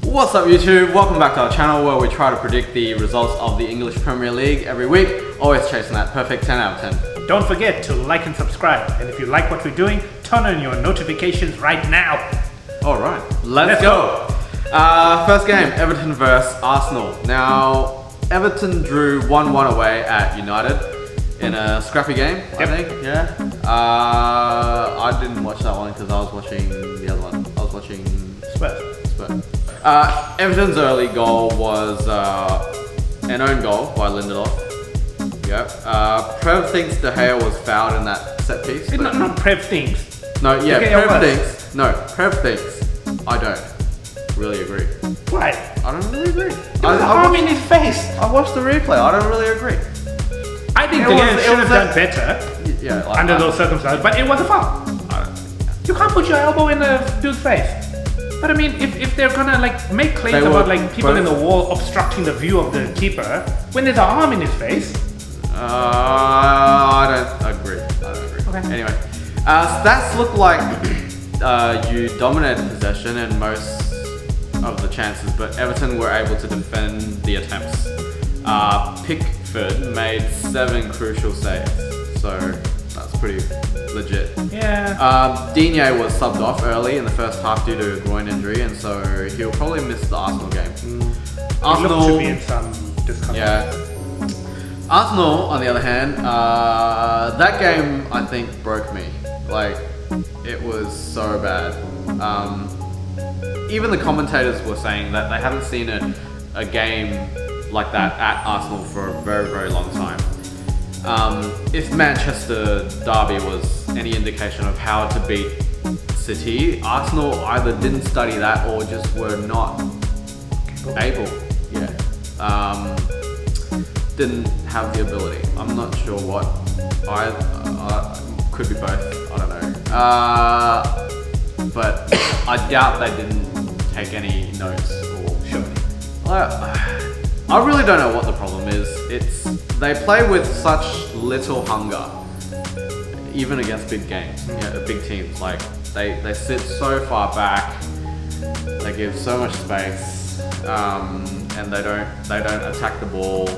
What's up YouTube? Welcome back to our channel where we try to predict the results of the English Premier League every week, always chasing that perfect 10 out of 10. Don't forget to like and subscribe, and if you like what we're doing, turn on your notifications right now. Alright, let's go! First game, Everton vs Arsenal. Now, Everton drew 1-1 away at United in a scrappy game, I think, yeah. I didn't watch that one because I was watching the other one. I was watching Spurs. Everton's early goal was an own goal by Lindelof. Yep. Prev thinks De Gea was fouled in that set piece. Not Prev thinks. No, yeah, Prev thinks. No, Prev thinks. I don't really agree. Why? I don't really agree. There was an arm in his face. I watched the replay. I don't really agree. I think De Gea should have done better. Yeah, like, under those circumstances, but it was a foul. You can't put your elbow in the dude's face. But I mean, if they're gonna like make claims about like people in the wall obstructing the view of the keeper when there's an arm in his face. I don't agree. Okay. Anyway, stats look like you dominated possession and most of the chances, but Everton were able to defend the attempts. Pickford made 7 crucial saves, so that's pretty legit. Yeah. Digne was subbed off early in the first half due to a groin injury, and so he'll probably miss the Arsenal game. Arsenal should be in some discomfort. Yeah. Arsenal, on the other hand, that game I think broke me. Like, it was so bad. Even the commentators were saying that they haven't seen a game like that at Arsenal for a very, very long time. If Manchester derby was any indication of how to beat City, Arsenal either didn't study that or just were not able. Yeah. Didn't have the ability. I'm not sure what. Could be both. I don't know. But I doubt they didn't take any notes or show. I really don't know what the problem is. They play with such little hunger, even against big games, big teams. Like they sit so far back, they give so much space, and they don't attack the ball.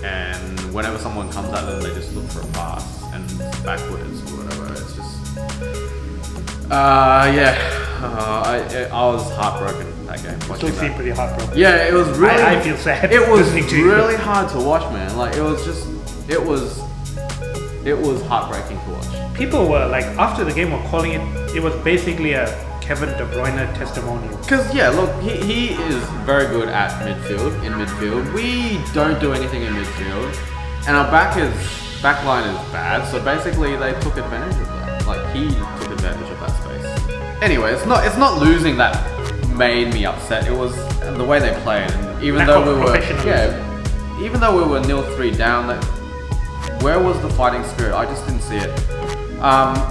And whenever someone comes at them, they just look for a pass and backwards or whatever. It's just, I was heartbroken that game. Still seem pretty heartbroken. Yeah, it was really. I feel sad. It was really hard to watch, man. Like it was heartbreaking to watch. People were like, after the game, were calling it. It was basically a Kevin De Bruyne testimonial. Because yeah, look, he is very good at midfield. In midfield, we don't do anything in midfield, and our back line is bad. So basically, they took advantage of that. Like he took advantage of that space. Anyway, it's not losing that made me upset. It was the way they played, and even though we were 0-3 down, that where was the fighting spirit? I just didn't see it.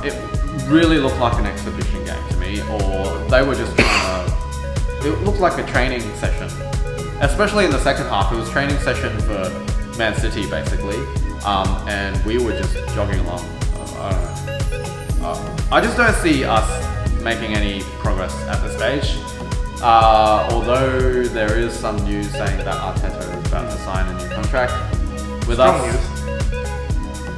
It really looked like an exhibition game to me, or they were just trying to. It looked like a training session, especially in the second half. It was training session for Man City basically, and we were just jogging along. I don't know. I just don't see us making any progress at this stage. Although there is some news saying that Arteta is about to sign a new contract with us,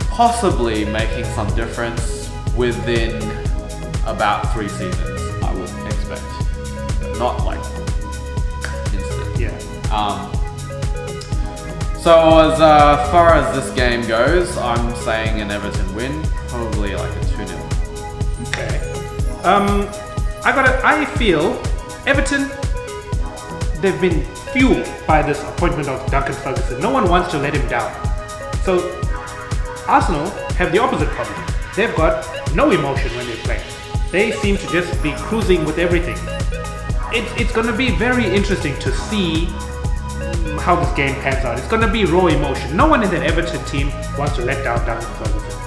possibly making some difference within about 3 seasons, I would expect. But not like instant. Yeah. So as far as this game goes, I'm saying an Everton win, probably like a 2-0. Okay. I feel Everton, they've been fueled by this appointment of Duncan Ferguson. No one wants to let him down. So Arsenal have the opposite problem. They've got no emotion when they play. They seem to just be cruising with everything. It's going to be very interesting to see how this game pans out. It's going to be raw emotion. No one in the Everton team wants to let down Duncan Ferguson.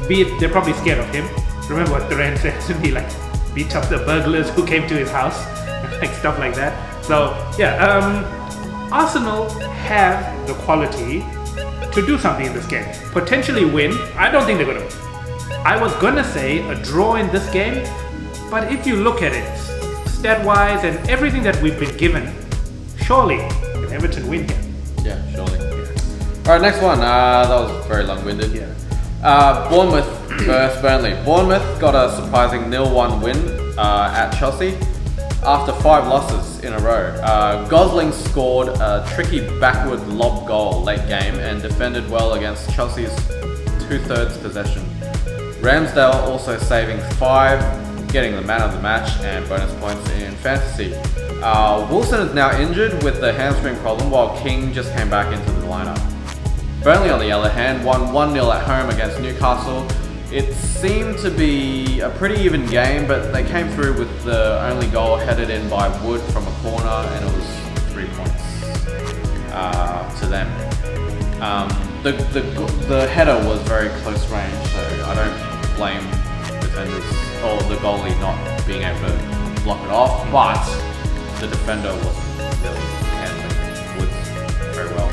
Be it they're probably scared of him. Remember what Duran said to me, like beat up the burglars who came to his house, like stuff like that. So yeah, Arsenal have the quality to do something in this game. Potentially win. I don't think they're going to win. I was going to say a draw in this game, but if you look at it, stat-wise and everything that we've been given, surely can Everton win here? Yeah, surely. Alright, next one. That was very long-winded. Bournemouth versus Burnley. Bournemouth got a surprising 0-1 win at Chelsea after 5 losses in a row. Gosling scored a tricky backward lob goal late game and defended well against Chelsea's 2/3 possession. Ramsdale also saving 5, getting the man of the match and bonus points in fantasy. Wilson is now injured with the hamstring problem, while King just came back into the lineup. Burnley, on the other hand, won 1-0 at home against Newcastle. It seemed to be a pretty even game, but they came through with the only goal headed in by Wood from a corner, and it was 3 points to them. The header was very close range, so I don't blame defenders or the goalie not being able to block it off, but the defender wasn't really handling Wood very well.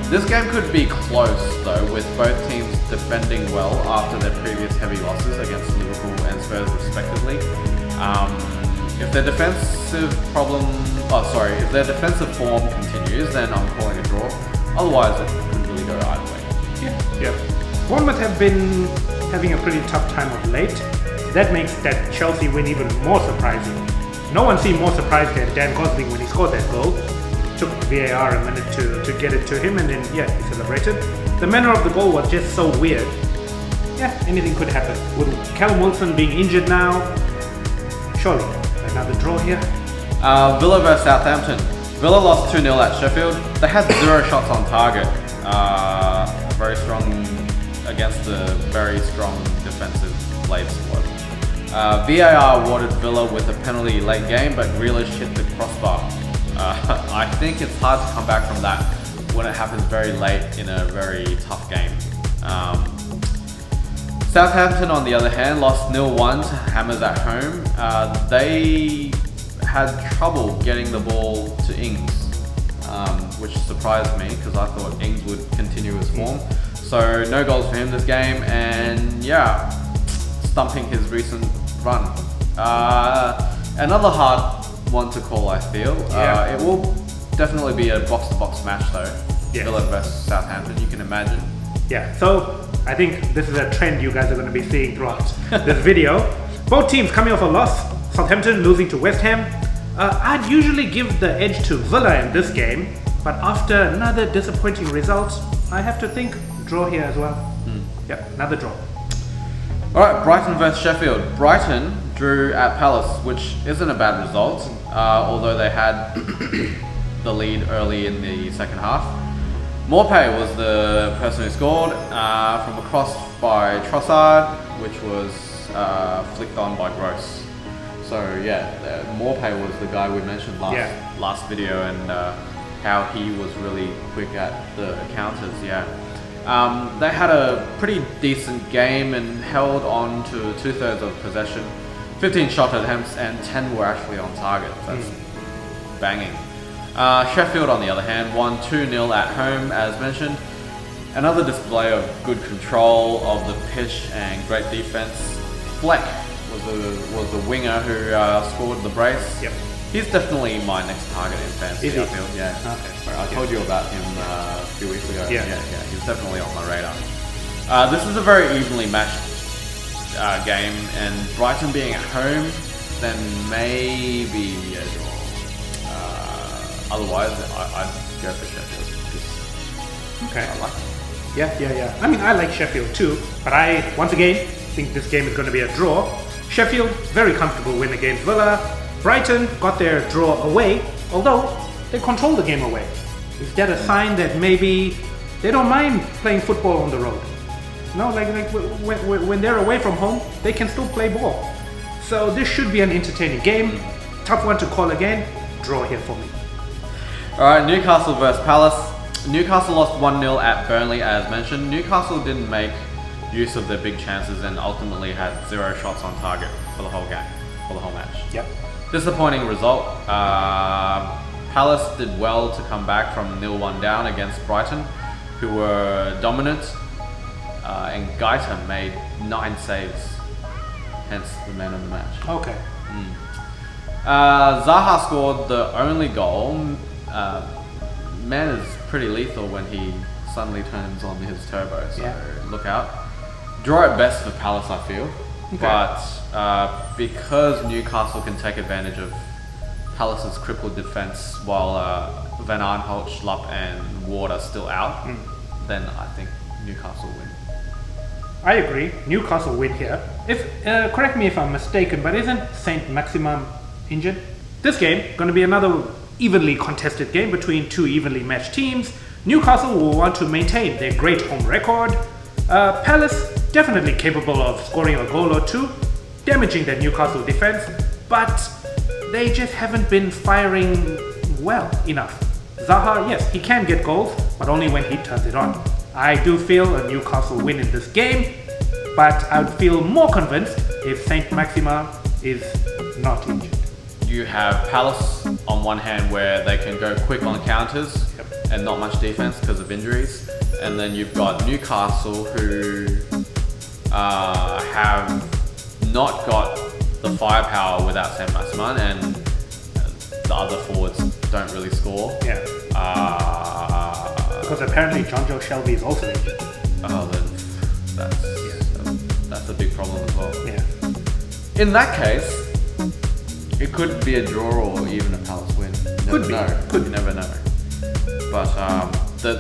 This game could be close though, with both teams defending well after their previous heavy losses against Liverpool and Spurs respectively. If their defensive form continues, then I'm calling a draw. Otherwise, it could really go either way. Yeah. Bournemouth have been having a pretty tough time of late. That makes that Chelsea win even more surprising. No one seemed more surprised than Dan Gosling when he scored that goal. Took VAR a minute to get it to him, and then he celebrated. The manner of the goal was just so weird. Anything could happen. With Callum Wilson being injured now, surely another draw here. Villa versus Southampton. Villa lost 2-0 at Sheffield. They had 0 shots on target. Very strong against the very strong defensive Blade squad. VAR awarded Villa with a penalty late game, but Grealish hit the crossbar. I think it's hard to come back from that when it happens very late in a very tough game. Southampton, on the other hand, lost 0-1 to Hammers at home. They had trouble getting the ball to Ings, which surprised me because I thought Ings would continue his form. So no goals for him this game, and stumping his recent run. Another hard one to call, I feel. It will definitely be a box-to-box match though. Villa versus Southampton, you can imagine. So I think this is a trend you guys are going to be seeing throughout this video. Both teams coming off a loss. Southampton losing to West Ham. I'd usually give the edge to Villa in this game, but after another disappointing result, I have to think draw here as well. Another draw. Alright, Brighton versus Sheffield. Brighton drew at Palace, which isn't a bad result, although they had the lead early in the second half. Morpay was the person who scored from a cross by Trossard, which was flicked on by Gross. So Morpay was the guy we mentioned last video, and how he was really quick at the counters. They had a pretty decent game and held on to 2/3 of possession. 15 shot attempts and 10 were actually on target. That's banging. Sheffield, on the other hand, won 2-0 at home, as mentioned. Another display of good control of the pitch and great defense. Fleck was the winger who scored the brace. He's definitely my next target in fantasy, I feel. Okay. I told you about him a few weeks ago. He's definitely on my radar. This is a very evenly matched game, and Brighton being at home, then maybe a draw. Otherwise, I'd go for Sheffield. Okay. I like it. I mean, I like Sheffield too, but I, once again, think this game is going to be a draw. Sheffield, very comfortable win against Villa. Brighton got their draw away, although they controlled the game away. Is that a sign that maybe they don't mind playing football on the road? No, like when they're away from home, they can still play ball. So this should be an entertaining game. Tough one to call again. Draw here for me. Alright, Newcastle versus Palace. Newcastle lost 1-0 at Burnley, as mentioned. Newcastle didn't make use of their big chances and ultimately had 0 shots on target for the whole game, for the whole match. Disappointing result. Palace did well to come back from 0-1 down against Brighton, who were dominant, and Gaita made 9 saves, hence the man of the match. Okay. Zaha scored the only goal. Man is pretty lethal when he suddenly turns on his turbo, so look out. Draw at best for Palace, I feel. Okay. But because Newcastle can take advantage of Palace's crippled defence while Van Aanholt, Schlupp and Ward are still out, then I think Newcastle win. I agree. Newcastle win here. Correct me if I'm mistaken, but isn't Saint Maximin injured? This game going to be another evenly contested game between two evenly matched teams. Newcastle will want to maintain their great home record. Palace definitely capable of scoring a goal or two, damaging the Newcastle defense, but they just haven't been firing well enough. Zaha, yes, he can get goals, but only when he turns it on. I do feel a Newcastle win in this game, but I would feel more convinced if Saint Maximin is not injured. You have Palace on one hand where they can go quick on counters and not much defense because of injuries, and then you've got Newcastle who have not got the firepower without Saint Maximin, and the other forwards don't really score. Yeah. Because apparently John Joe Shelby is also injured. Oh, then that's a big problem as well. Yeah. In that case, it could be a draw or even a Palace win. Could be. You never know. But that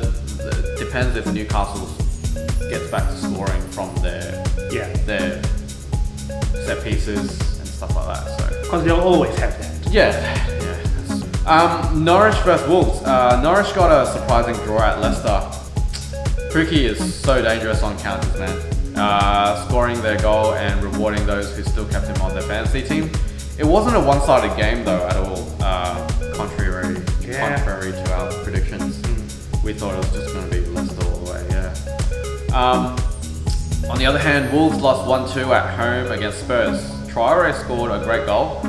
depends if Newcastle gets back to scoring from their set pieces and stuff like that. So Because they'll always have that. yeah. Norwich versus Wolves. Norwich got a surprising draw at Leicester. Pookie is so dangerous on counters, man. Scoring their goal and rewarding those who still kept him on their fantasy team. It wasn't a one-sided game though at all. Contrary to our predictions, we thought it was just going to be Leicester all the way. Yeah. On the other hand, Wolves lost 1-2 at home against Spurs. Traore scored a great goal.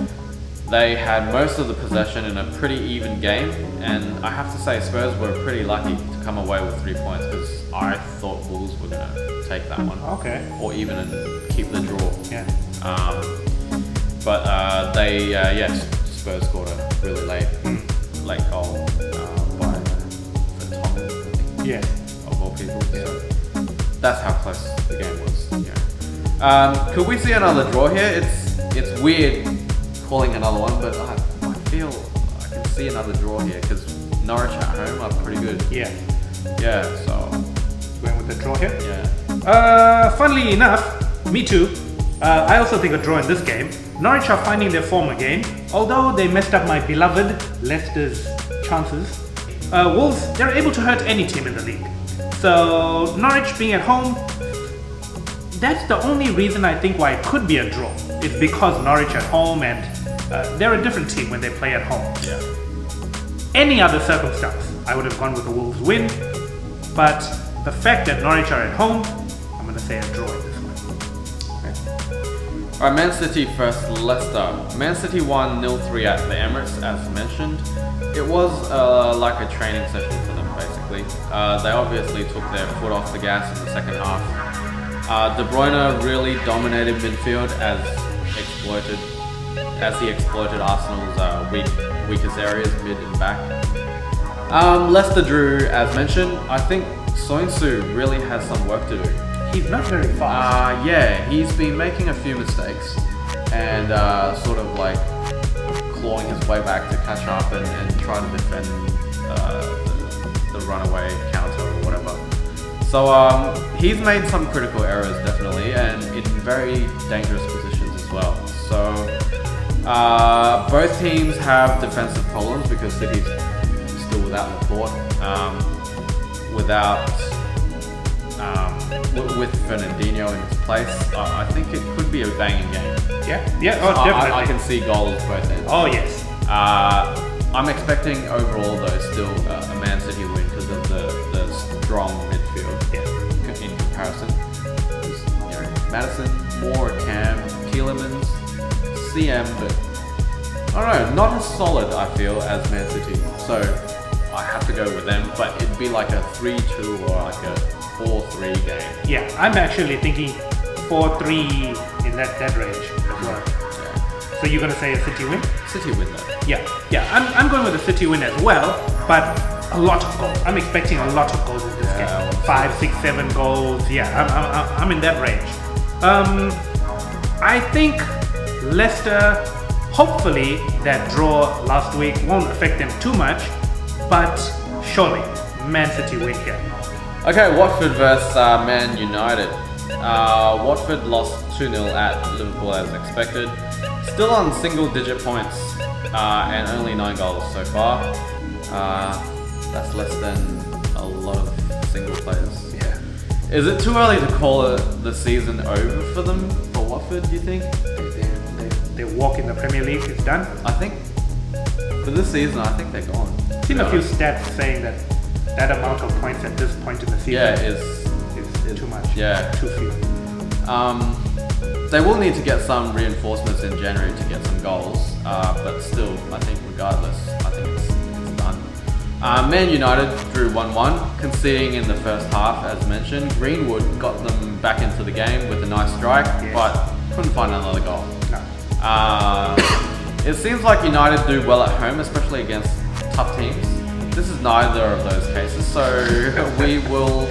They had most of the possession in a pretty even game, and I have to say Spurs were pretty lucky to come away with 3 points because I thought Wolves were going to take that one. Okay. Or even keep the draw. Yeah. But Spurs scored a really late goal by Thomas, I think. Yeah. Of all people. Yeah. So that's how close the game was. Yeah. Could we see another draw here? It's weird calling another one, but I feel I can see another draw here because Norwich at home are pretty good. Yeah. Yeah. So Going with the draw here? yeah. Funnily enough, me too. I also think a draw in this game. Norwich are finding their form again, although they messed up my beloved Leicester's chances. Wolves, they're able to hurt any team in the league. So Norwich being at home, that's the only reason I think why it could be a draw. It's because Norwich at home and they're a different team when they play at home. Yeah. Any other circumstance, I would have gone with the Wolves win, but the fact that Norwich are at home, I'm going to say a draw in this one. Alright, Man City versus Leicester. Man City won 0-3 at the Emirates, as mentioned. It was like a training session for them, basically. They obviously took their foot off the gas in the second half. De Bruyne really dominated midfield as he exploited Arsenal's weakest areas, mid and back. Leicester drew, as mentioned. I think Soinsu really has some work to do. He's not very fast. He's been making a few mistakes and sort of like clawing his way back to catch up and try to defend the runaway counter or whatever. So he's made some critical errors definitely, and in very dangerous positions as well. So both teams have defensive problems because City's still without Laporte, with Fernandinho in his place. I think it could be a banging game. Yeah. Oh, definitely. I can see goals both ends. Oh, yes. I'm expecting overall though still a Man City win because of the strong midfield in comparison. Madison, Moore, Cam, Tielemans, CM, but I don't know, not as solid I feel as Man City. So I have to go with them, but it'd be like a 3-2 or like a 4-3 game. Yeah, I'm actually thinking 4-3 in that range as well. Yeah. So you're gonna say a City win? City win though. Yeah. I'm going with a City win as well, but a lot of goals. I'm expecting a lot of goals in this Yeah, game. 5, 6, 7 goals. Yeah, I'm in that range. I think Leicester, hopefully that draw last week won't affect them too much, but surely Man City win here. Okay, Watford versus Man United. Watford lost 2-0 at Liverpool as expected. Still on single-digit points and only 9 goals so far. That's less than a lot of single players. Yeah. Is it too early to call the season over for them, for Watford, do you think? They walk in the Premier League, it's done. I think for this season, I think they're gone. I've seen a few stats saying that amount of points at this point in the season Yeah, is too much. Yeah. Too few. They will need to get some reinforcements in January to get some goals, but still, I think regardless, I think it's done. Man United drew 1-1, conceding in the first half, as mentioned. Greenwood got them back into the game with a nice strike, but couldn't find another goal. No. It seems like United do well at home, especially against tough teams. This is neither of those cases, so we will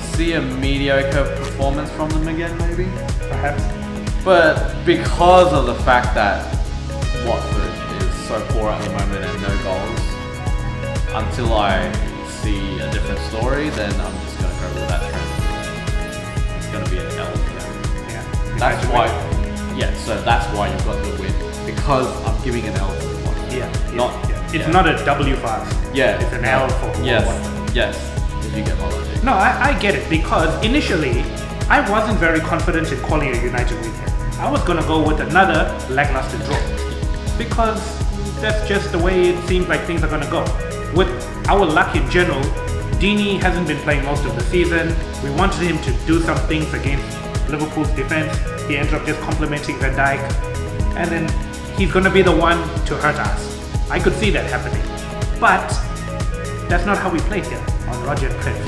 see a mediocre performance from them again, maybe? Perhaps. But because of the fact that Watford is so poor at the moment and no goals, until I see a different story, then I'm just going to go with that trend. It's going to be an L for them. Yeah. That's why, so that's why you've got the win. Because I'm giving an L for the Watford. It's not a W for us. Yeah. It's an L for Watford. Yes. Did you get my logic? No, I get it, because initially I wasn't very confident in calling a United win here. I was gonna go with another lackluster draw, because that's just the way it seems like things are gonna go. With our luck in general, Deeney hasn't been playing most of the season. We wanted him to do some things against Liverpool's defense. He ends up just complimenting Van Dijk, and then he's gonna be the one to hurt us. I could see that happening, but that's not how we play here on Roger and Chris.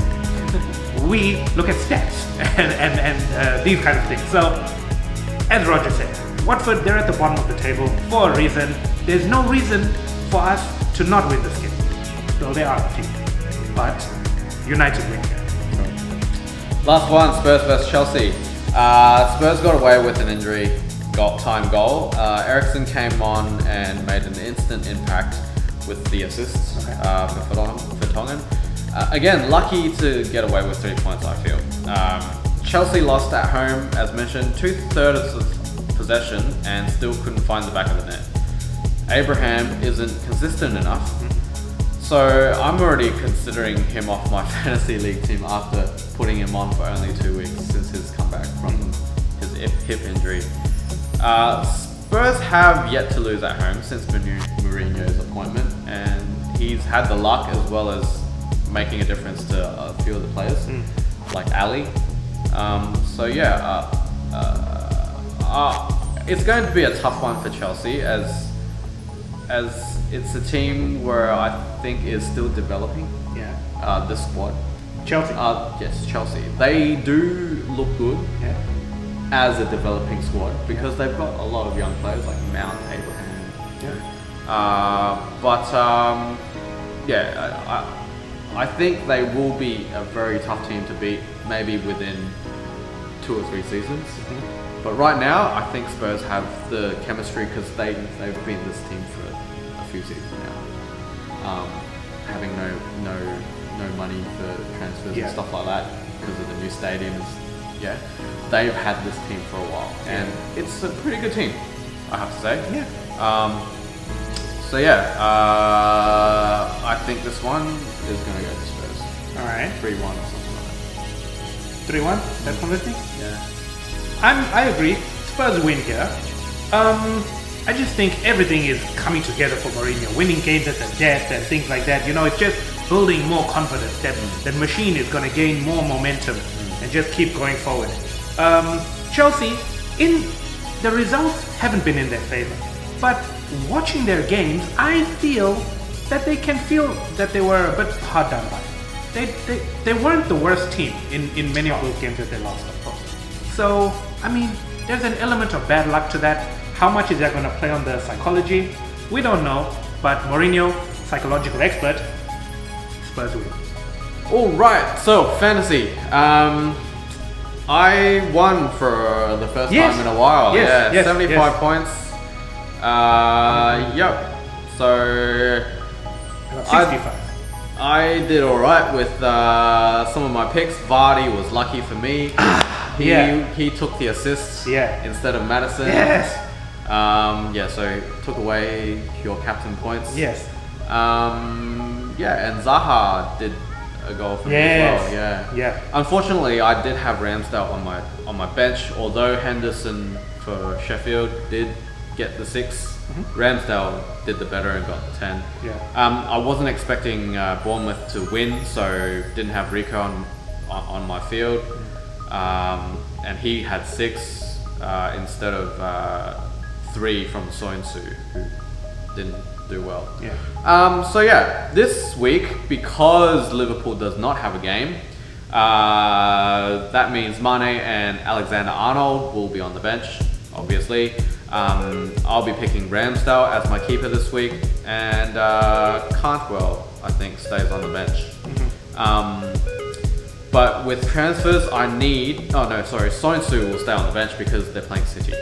We look at stats and these kind of things. So, as Roger said, Watford, they're at the bottom of the table for a reason. There's no reason for us to not win this game. So there are a few, but United win here. Last one, Spurs versus Chelsea. Spurs got away with an injury time goal. Eriksen came on and made an instant impact with the assist for Vertonghen. Again, lucky to get away with 3 points, I feel. Chelsea lost at home, as mentioned, 2/3 of possession and still couldn't find the back of the net. Abraham isn't consistent enough, so I'm already considering him off my fantasy league team after putting him on for only 2 weeks since his comeback from his hip injury. Spurs have yet to lose at home since Mourinho's appointment, and he's had the luck as well as making a difference to a few of the players, like Ali. It's going to be a tough one for Chelsea as it's a team where I think is still developing. The squad. Chelsea. Yes, Chelsea. They do look good as a developing squad because they've got a lot of young players like Mount, Abraham. I think they will be a very tough team to beat, maybe within 2 or 3 seasons. But right now, I think Spurs have the chemistry because they've been this team for a few seasons now, having no money for transfers and stuff like that because of the new stadiums. They've had this team for a while, and it's a pretty good team, I have to say. I think this one is going to go to Spurs. All right. 3-1 or something like that. 3-1? That's convincing? Yeah. I agree. Spurs win here. I just think everything is coming together for Mourinho. Winning games at the death and things like that. You know, it's just building more confidence. That machine is going to gain more momentum and just keep going forward. Chelsea, the results haven't been in their favor. But watching their games, I feel that they can feel that they were a bit hard done by. They weren't the worst team in many of those games that they lost, of course. So, I mean, there's an element of bad luck to that. How much is that going to play on the psychology? We don't know, but Mourinho, psychological expert, Spurs win. All right, so fantasy. I won for the first Yes. time in a while. Yes, Yeah, yes, 75 yes. points. Yep. So I got 65. I did all right with some of my picks. Vardy was lucky for me. He took the assists instead of Madison. Yes. So took away your captain points. Yes. And Zaha did a goal for me as well. Yeah. Unfortunately, I did have Ramsdale on my bench. Although Henderson for Sheffield did get the 6, Ramsdale did the better and got the 10. Yeah. I wasn't expecting Bournemouth to win, so didn't have Rico on my field, and he had 6 instead of 3 from Soinsu, who didn't do well. This week, because Liverpool does not have a game, that means Mane and Alexander-Arnold will be on the bench, obviously. I'll be picking Ramsdale as my keeper this week, and Cantwell, I think, stays on the bench. But with transfers, Soinsu will stay on the bench because they're playing City.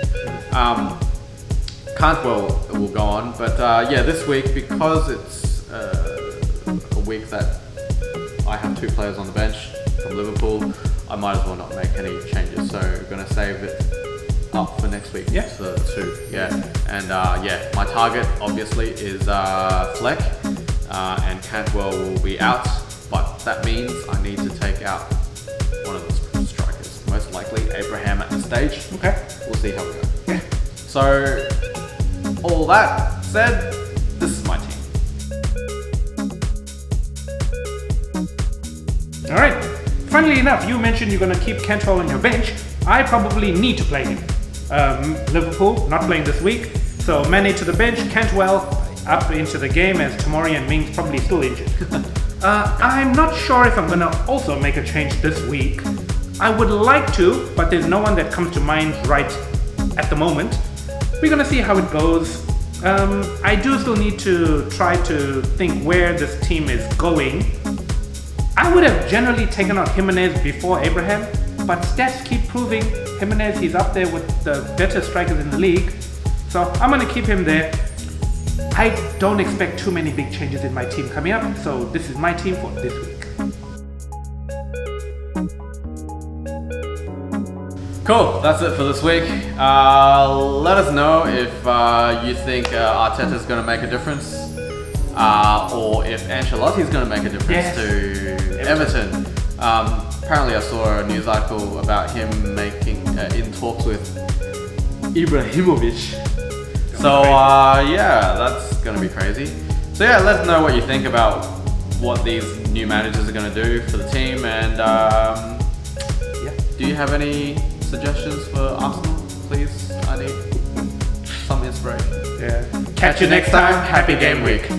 Cantwell will go on, but this week, because it's a week that I have 2 players on the bench from Liverpool, I might as well not make any changes, so I'm going to save it up for next week. Yeah. So 2, and my target obviously is Fleck, and Cantwell will be out, but that means I need to take out one of the strikers, most likely Abraham at this stage. Okay. We'll see how we go. Yeah. So, all that said, this is my team. All right. Funnily enough, you mentioned you're going to keep Cantwell on your bench. I probably need to play him. Liverpool not playing this week, so Mane to the bench, Cantwell up into the game as Tomori and Ming's probably still injured. I'm not sure if I'm going to also make a change this week. I would like to, but there's no one that comes to mind right at the moment. We're going to see how it goes. I do still need to try to think where this team is going. I would have generally taken out Jimenez before Abraham, but stats keep proving Jimenez, he's up there with the better strikers in the league. So I'm going to keep him there. I don't expect too many big changes in my team coming up, so this is my team for this week. Cool, that's it for this week. Let us know if you think Arteta's going to make a difference, or if Ancelotti's going to make a difference to Everton. Apparently I saw a news article about him making in talks with Ibrahimovic. So that's going to be crazy. So let us know what you think about what these new managers are going to do for the team, and do you have any suggestions for Arsenal? Please, I need some inspiration. Catch you next time. Happy game week.